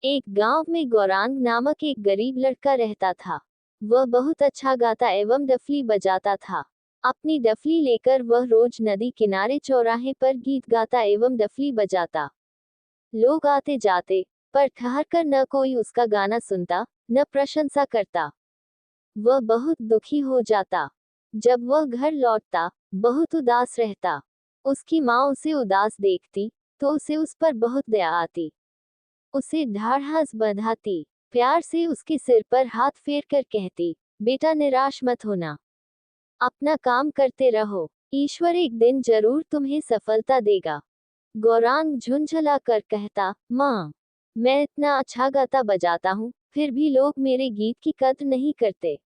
एक गांव में गौरांग नामक एक गरीब लड़का रहता था। वह बहुत अच्छा गाता एवं डफली बजाता था। अपनी डफली लेकर वह रोज नदी किनारे चौराहे पर गीत गाता एवं डफली बजाता। लोग आते जाते, पर ठहरकर न कोई उसका गाना सुनता, न प्रशंसा करता। वह बहुत दुखी हो जाता। जब वह घर लौटता, बहुत उदास रहता। उसकी माँ उसे उदास देखती, तो उसे उस पर बहुत दया आती। उसे ढाढ़स बंधाती, प्यार से उसके सिर पर हाथ फेर कर कहती, बेटा निराश मत होना, अपना काम करते रहो, ईश्वर एक दिन जरूर तुम्हें सफलता देगा। गौरांग झुंझला कर कहता, माँ, मैं इतना अच्छा गाता बजाता हूँ, फिर भी लोग मेरे गीत की कद्र नहीं करते।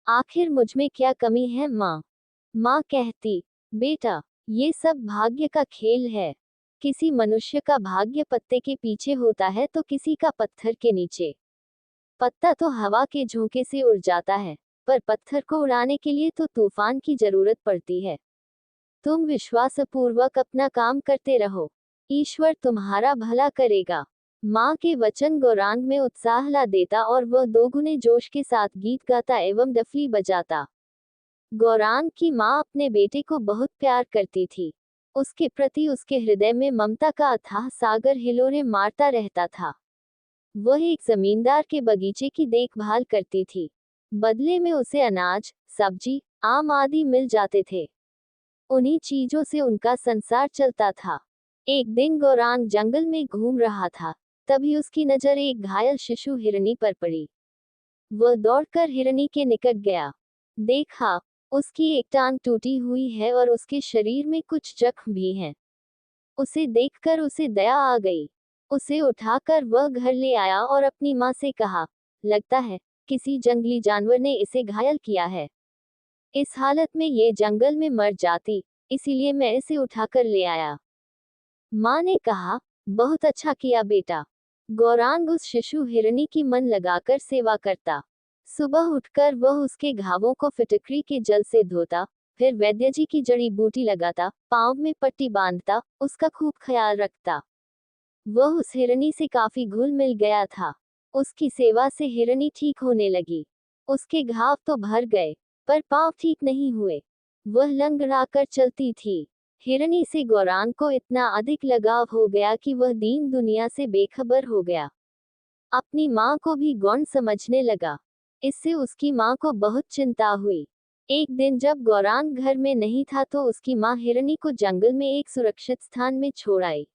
आखिर मुझमें क्या कमी है माँ? माँ कहती, बेटा, ये सब भाग्य का खेल है। किसी मनुष्य का भाग्य पत्ते के पीछे होता है तो किसी का पत्थर के नीचे। पत्ता तो हवा के झोंके से उड़ जाता है, पर पत्थर को उड़ाने के लिए तो तूफान की जरूरत पड़ती है। तुम विश्वासपूर्वक अपना काम करते रहो, ईश्वर तुम्हारा भला करेगा। माँ के वचन गौरांग में उत्साह ला देता और वह दोगुने जोश के साथ गीत गाता एवं डफली बजाता। गौरांग की माँ अपने बेटे को बहुत प्यार करती थी। उसके प्रति उसके हृदय में ममता का अथाह सागर हिलोरे मारता रहता था। वह एक जमींदार के बगीचे की देखभाल करती थी। बदले में उसे अनाज, सब्जी, आम आदि मिल जाते थे। उन्हीं चीजों से उनका संसार चलता था। एक दिन गौरांग जंगल में घूम रहा था, तभी उसकी नजर एक घायल शिशु हिरनी पर पड़ी। वह दौड़कर हिरनी के निकट गया। देखा, उसकी एक टांग टूटी हुई है और उसके शरीर में कुछ जख्म भी हैं। उसे देखकर उसे दया आ गई। उसे उठाकर वह घर ले आया और अपनी माँ से कहा, लगता है किसी जंगली जानवर ने इसे घायल किया है। इस हालत में ये जंगल में मर जाती, इसीलिए मैं इसे उठाकर ले आया। माँ ने कहा, बहुत अच्छा किया बेटा। गौरांग उस शिशु हिरनी की मन लगाकर सेवा करता। सुबह उठकर वह उसके घावों को फिटकरी के जल से धोता, फिर वैद्य जी की जड़ी बूटी लगाता, पाँव में पट्टी बांधता, उसका खूब ख्याल रखता। वह उस हिरनी से काफी घुल मिल गया था। उसकी सेवा से हिरनी ठीक होने लगी। उसके घाव तो भर गए, पर पाँव ठीक नहीं हुए। वह लंगड़ाकर चलती थी। हिरनी से गौरांग को इतना अधिक लगाव हो गया कि वह दीन दुनिया से बेखबर हो गया। अपनी माँ को भी गौण समझने लगा। इससे उसकी माँ को बहुत चिंता हुई। एक दिन जब गौरांग घर में नहीं था तो उसकी माँ हिरनी को जंगल में एक सुरक्षित स्थान में छोड़ आई।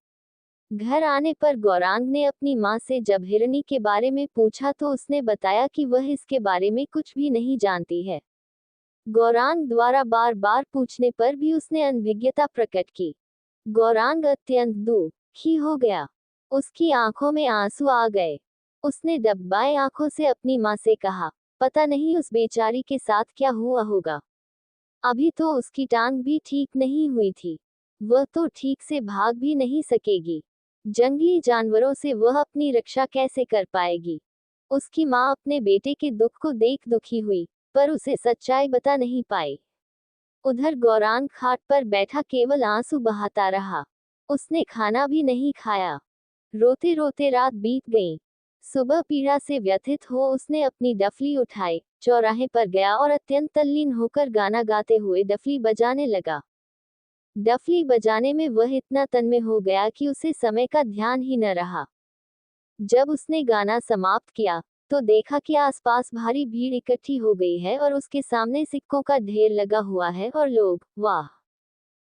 घर आने पर गौरांग ने अपनी माँ से जब हिरनी के बारे में पूछा तो उसने बताया कि वह इसके बारे में कुछ भी नहीं जानती है। गौरांग द्वारा बार बार पूछने पर भी उसने अनभिज्ञता प्रकट की। गौरांग अत्यंत दुखी हो गया। उसकी आंखों में आंसू आ गए। उसने दबाए आंखों से अपनी माँ से कहा, पता नहीं उस बेचारी के साथ क्या हुआ होगा। अभी तो उसकी टांग भी ठीक नहीं हुई थी। वह तो ठीक से भाग भी नहीं सकेगी। जंगली जानवरों से वह अपनी रक्षा कैसे कर पाएगी। उसकी माँ अपने बेटे के दुख को देख दुखी हुई, पर उसे सच्चाई बता नहीं पाई। उधर गौरांग खाट पर बैठा केवल आंसू बहाता रहा। उसने खाना भी नहीं खाया। रोते रोते रात बीत गई। सुबह पीड़ा से व्यथित हो उसने अपनी डफली उठाई, चौराहे पर गया और अत्यंत तल्लीन होकर गाना गाते हुए डफली बजाने लगा। डफली बजाने में वह इतना तन्मय हो गया कि उसे समय का ध्यान ही न रहा। जब उसने गाना समाप्त किया, तो देखा कि आसपास भारी भीड़ इकट्ठी हो गई है और उसके सामने सिक्कों का ढेर लगा हुआ है और लोग वाह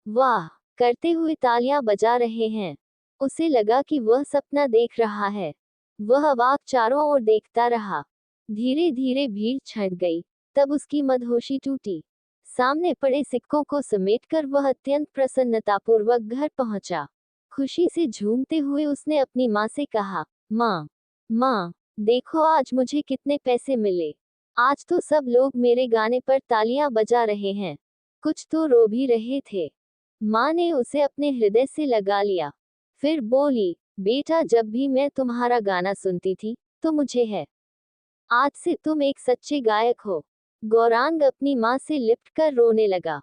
वाह करते हुए तालियां बजा रहे हैं। उसे लगा कि वह सपना देख रहा है। वह अवाक चारों ओर देखता रहा। धीरे धीरे भीड़ छंट गई। तब उसकी मदहोशी टूटी। सामने पड़े सिक्कों को समेटकर वह अत्यंत प्रसन्नतापूर्वक घर पहुंचा। खुशी से झूमते हुए उसने अपनी माँ से कहा, माँ, माँ, देखो आज मुझे कितने पैसे मिले। आज तो सब लोग मेरे गाने पर तालियां बजा रहे हैं। कुछ तो रो भी रहे थे। माँ ने उसे अपने हृदय से लगा लिया। फिर बोली, बेटा, जब भी मैं तुम्हारा गाना सुनती थी, तो मुझे है। आज से तुम एक सच्चे गायक हो। गौरांग अपनी माँ से लिपटकर रोने लगा।